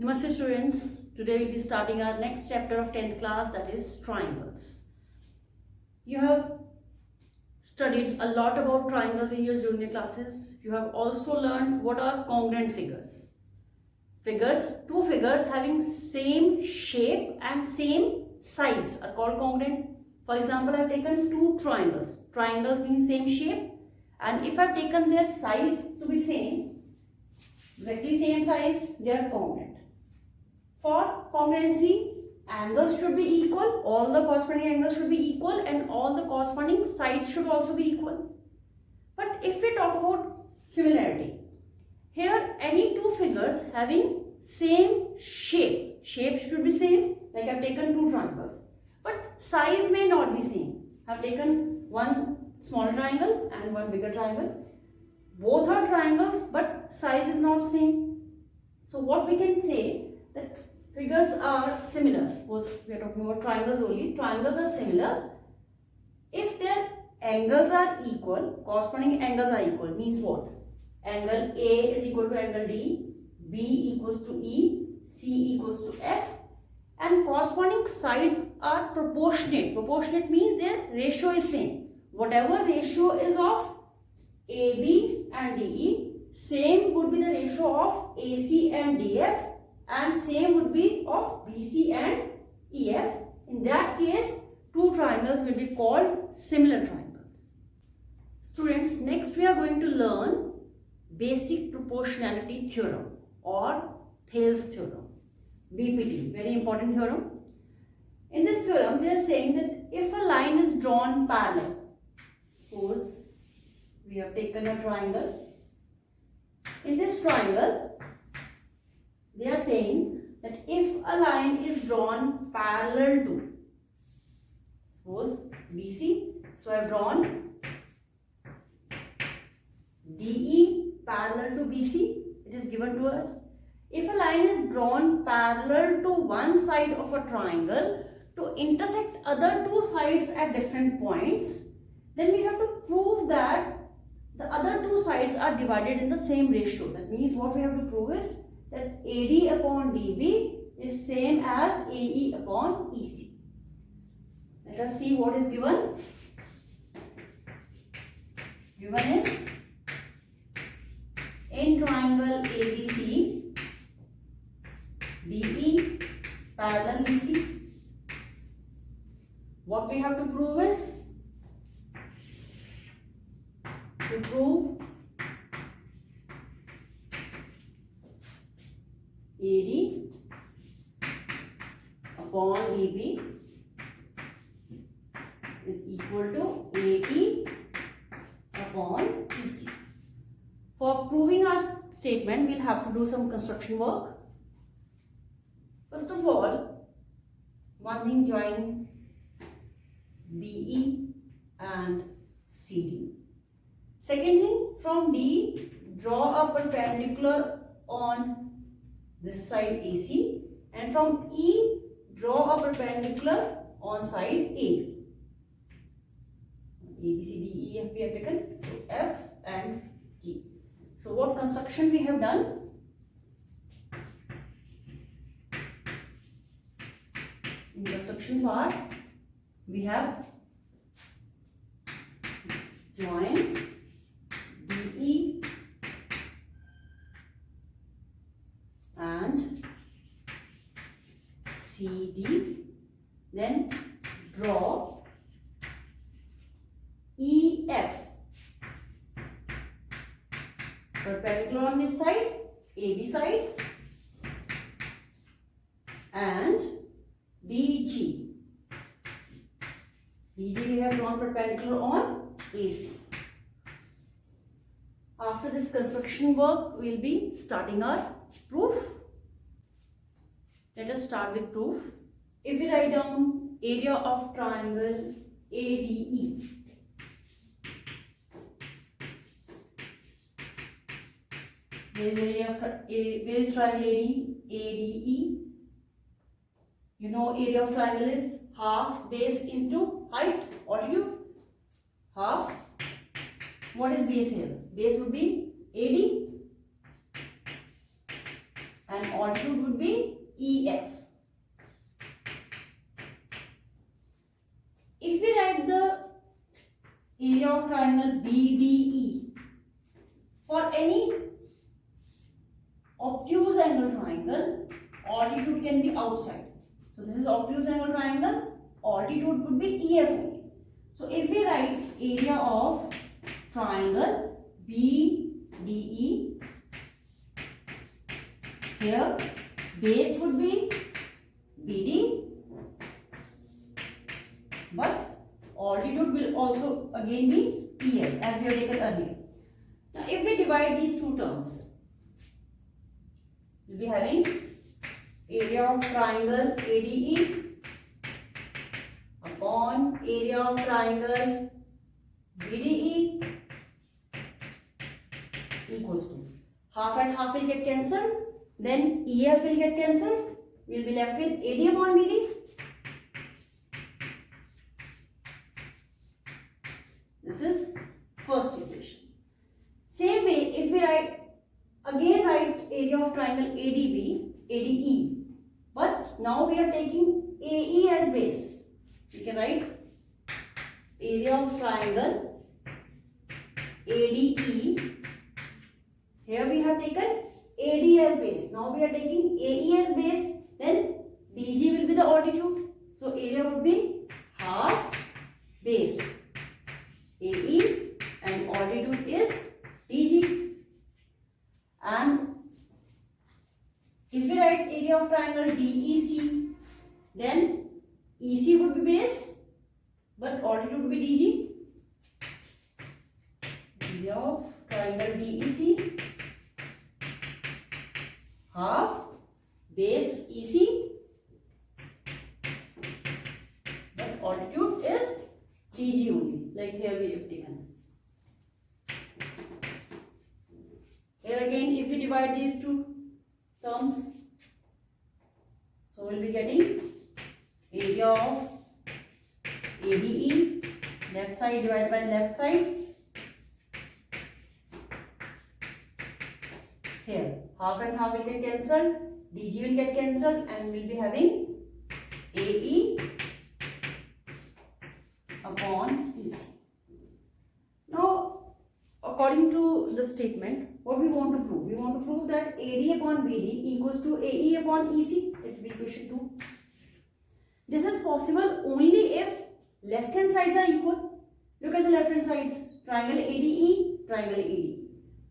Namaste students, today we will be starting our next chapter of 10th class, that is triangles. You have studied a lot about triangles in your junior classes. You have also learned what are congruent figures. Two figures having same shape and same sides are called congruent. For example, I have taken two triangles. Triangles mean same shape, and if I have taken their size to be same, exactly same size, they are congruent. For congruency, angles should be equal, all the corresponding angles should be equal, and all the corresponding sides should also be equal. But if we talk about similarity, here any two figures having same shape should be same, like I have taken two triangles, but size may not be same. I have taken one small triangle and one bigger triangle. Both are triangles, but size is not same. So what we can say, that figures are similar. Suppose we are talking about triangles only. Triangles are similar if their angles are equal, corresponding angles are equal. Means what? Angle A is equal to angle D, B equals to E, C equals to F, and corresponding sides are proportionate. Proportionate means their ratio is same. Whatever ratio is of AB and DE, same would be the ratio of AC and DF, and same would be of BC and EF. In that case, two triangles will be called similar triangles. Students, next we are going to learn basic proportionality theorem or Thales theorem, BPT, very important theorem. In this theorem, they are saying that if a line is drawn parallel, suppose we have taken a triangle. In this triangle, they are saying that if a line is drawn parallel to, suppose BC, so I have drawn DE parallel to BC, it is given to us. If a line is drawn parallel to one side of a triangle to intersect other two sides at different points, then we have to prove that the other two sides are divided in the same ratio. That means what we have to prove is that AD upon DB is same as AE upon EC. Let us see what is given. Given is, in triangle ABC, DE parallel BC. What we have to prove is, to prove AD upon DB is equal to AE upon EC. For proving our statement, we'll have to do some construction work. First of all, one thing, join DE and CD. Second thing, from D, draw a perpendicular on this side AC, and from E, draw a perpendicular on side AB. A, B, C, D, E, F we have taken, so F and G. So what construction we have done? In construction part, we have joined DE and CD, then draw EF perpendicular on this side, AB side, and DG. DG we have drawn perpendicular on AC. After this construction work, we will be starting our proof. Let us start with proof. If we write down area of triangle ADE, where is triangle ADE? You know area of triangle is half base into height, altitude. Half. What is base here? Base would be AD and altitude would be EF. If we write the area of triangle BDE for any obtuse angle triangle, altitude can be outside. So this is obtuse angle triangle, altitude would be EF only. So if we write area of triangle BDE, here base would be BD, but altitude will also again be EF as we have taken earlier. Now if we divide these two terms, we will be having area of triangle ADE upon area of triangle BDE equals to half and half will get cancelled, then EF will get cancelled, we will be left with AD upon BD. This is first equation. Same way, if we write area of triangle ADE, but now we are taking AE as base. We can write area of triangle ADE. Here we have taken AD as base. Now we are taking AE as base. Then DG will be the altitude. So area would be half base AE and altitude is DG. And if we write area of triangle DEC, then EC would be base, but altitude would be DG. Area of triangle DEC, half base EC, but altitude is DG only, like here we have taken. Here again, if we divide these two terms, so we will be getting area of ADE, left side divided by left side. Here, half and half will get cancelled, DG will get cancelled, and we will be having AE upon EC. Now, according to the statement, what we want to prove? We want to prove that AD upon BD equals to AE upon EC. It will be equation 2. This is possible only if left hand sides are equal. Look at the left hand sides. Triangle ADE, triangle ADE.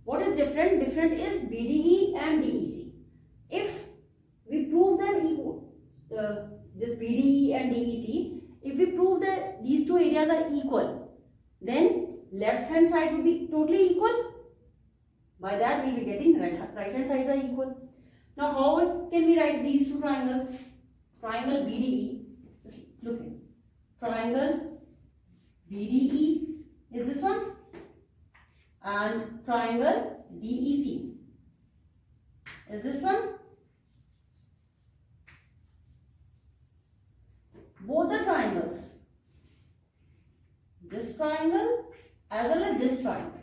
What is different? Different is BDE and DEC. If we prove them equal, this BDE and DEC, if we prove that these two areas are equal, then left hand side will be totally equal. By that we will be getting right hand sides are equal. Now how can we write these two triangles? Triangle BDE, just look at triangle BDE is this one, and triangle DEC is this one. Both the triangles, this triangle as well as this triangle,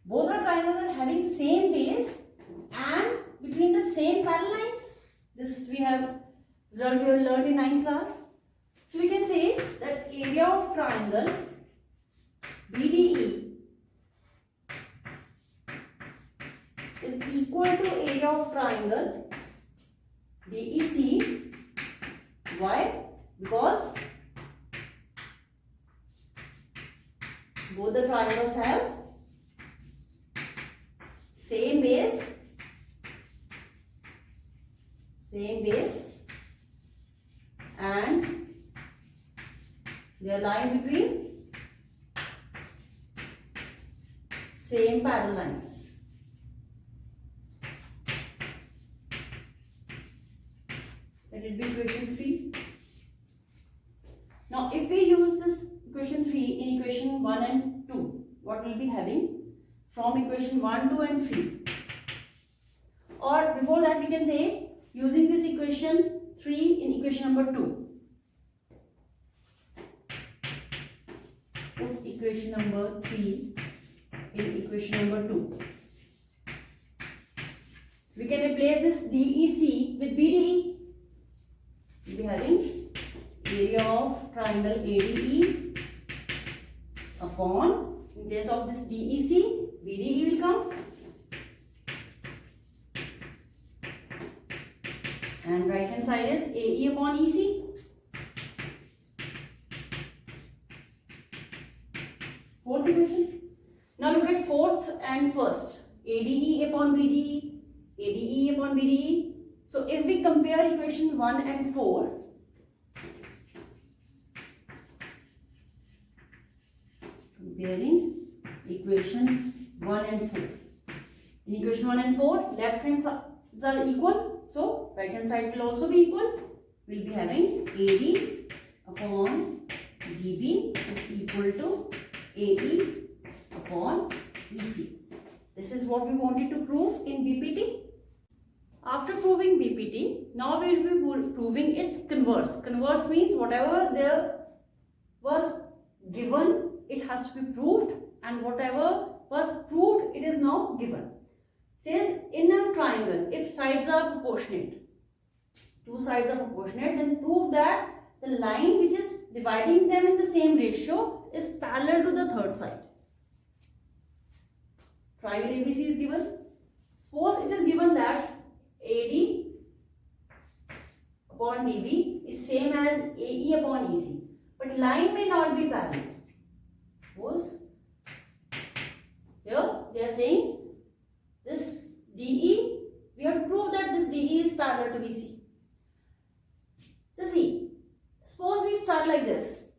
both the triangles are having same base and between the same parallel lines. This we have learned in 9th class. So we can say that area of triangle BDE is equal to area of triangle DEC. Why? Because both the triangles have same base and they are lying between same parallel lines. Let it be equation 3. Now if we use this equation 3 in equation 1 and 2, what will be having from equation 1, 2 and 3? Or before that we can say using this equation 3 in equation number 2. Put equation number 3 in equation number 2. We can replace this DEC with BDE. We'll be having area of triangle ADE upon, in place of this DEC, BDE will come. And right hand side is AE upon EC. Fourth equation. Now look at fourth and first. ADE upon BDE, ADE upon BDE. So if we compare equation 1 and 4, comparing equation 1 and 4. In equation 1 and 4, left hand sides are equal, so right hand side will also be equal. We'll be having AD upon GB is equal to AE upon EC. This is what we wanted to prove in BPT. After proving BPT, now we will be proving its converse. Converse means whatever there was given, it has to be proved, and whatever was proved, it is now given. Says in a triangle, if sides are proportionate, two sides are proportionate, then prove that the line which is dividing them in the same ratio is parallel to the third side. Triangle ABC is given. Suppose it is given that AD upon DB is same as AE upon EC, but line may not be parallel. Suppose here they are saying this DE, we have to prove that this DE is parallel to BC. So see, suppose we start like this.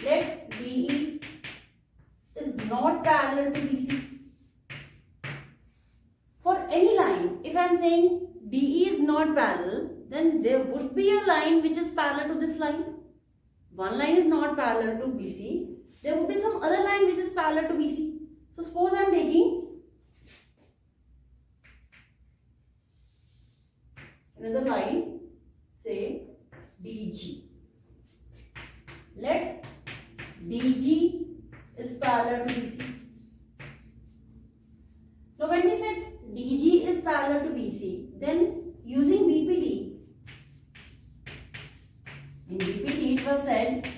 Let DE is not parallel to BC. For any line, if I am saying DE is not parallel, then there would be a line which is parallel to this line. One line is not parallel to BC. There would be some other line which is parallel to BC. So suppose I am taking another line, say DG. Let DG is parallel to BC. Now when we said DG is parallel to BC, then using BPT, in BPT it was said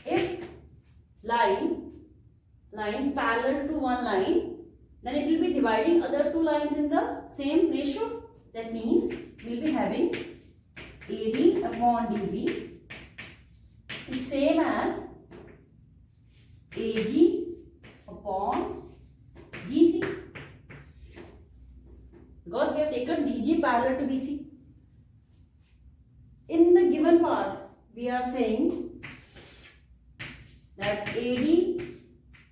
if line parallel to one line, then it will be dividing other two lines in the same ratio. That means we will be having AD upon DB is same as AG upon GC, because we have taken DG parallel to BC. In the given part, we are saying that AD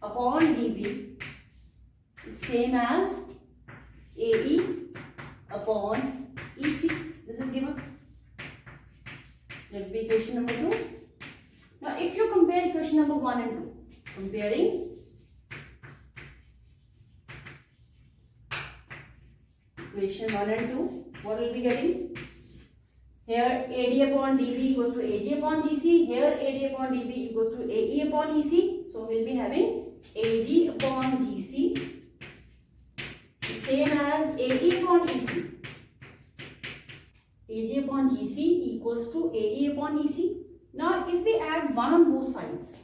upon DB is same as AE upon EC. This is given. Let it be equation number 2. Now if you compare equation number 1 and 2, comparing equation 1 and 2, what will be getting? Here AD upon DB equals to AG upon GC. Here AD upon DB equals to AE upon EC. So we will be having AG upon GC same as AE upon EC. AG upon GC equals to AE upon EC. Now if we add 1 on both sides,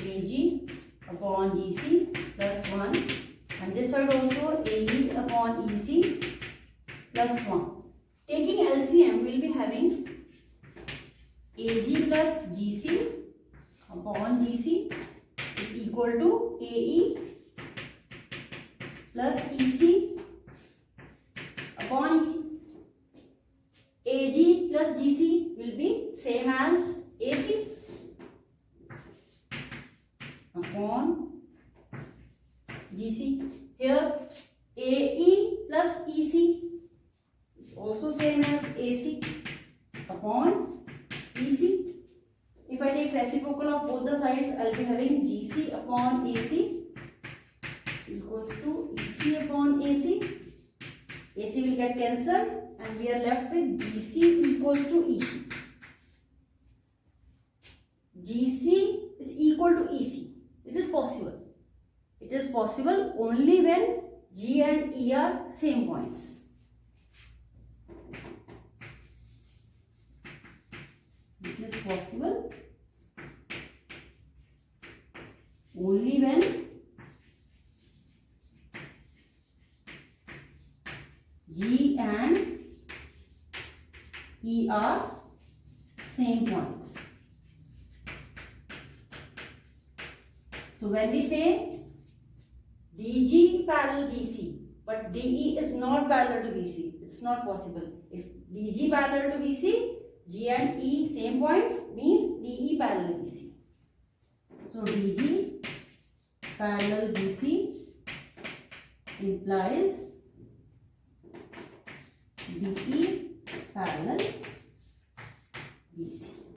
AG upon GC plus 1, and this side also AE upon EC plus 1. Taking LCM, we will be having AG plus GC upon GC is equal to AE plus EC upon EC. AG plus GC will be same as AC upon GC. Here AE plus EC is also same as AC upon EC. If I take reciprocal of both the sides, I will be having GC upon AC equals to EC upon AC. AC will get cancelled and we are left with GC equals to EC. GC is equal to EC. Is it possible? It is possible only when G and E are same points. Which is possible only when G and E are same points. So when we say DG parallel BC, but DE is not parallel to BC, it's not possible. If DG parallel to BC, G and E same points means DE parallel BC. So DG parallel BC implies DE